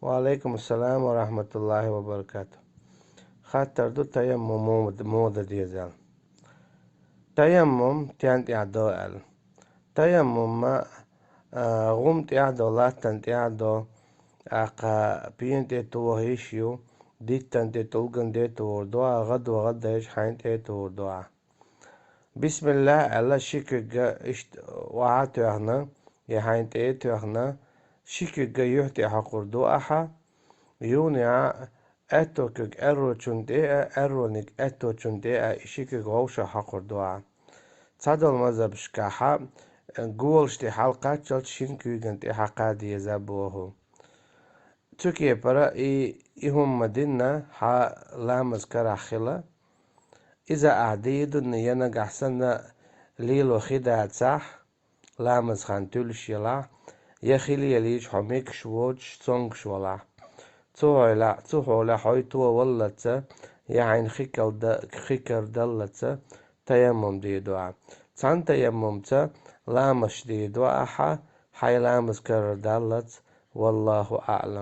وعليكم السلام ورحمة الله وبركاته. خاطر دو تيمم موضة ديزال تيمم تيانت إعداء تيمم ما غمت إعداء لاتنت إعداء أقا بينت توهيشيو ديتنت تلقن ديتو دعا غد وغد إيش حينت إيتو دعا بسم الله الله شكرا إشت وعاتو إحنا يحينت إيتو إحنا شكرا يحتي حقور دعا يونيا اتوكك ارو چوندئة ارونيك اتو چوندئة اشيكك غوشا حقر دعا تصدل مذهب شكاحا قولشتي حلقة چل شنكوغنتي حقا دي زبوهو تركيا برا هم مدينة ها لامز كراخلة إذا أعديدو نيانا قحسنا ليلو خدا صح لامز خانتول شيلا يخيلي يليش حميك شووش سونغ شولا تسوحولا حويتو ولتسا يعني خيكر دلتسا تيمم دي دعا تسان تيمم تا لامش دي دعا حي لامس كر دلت والله أعلم.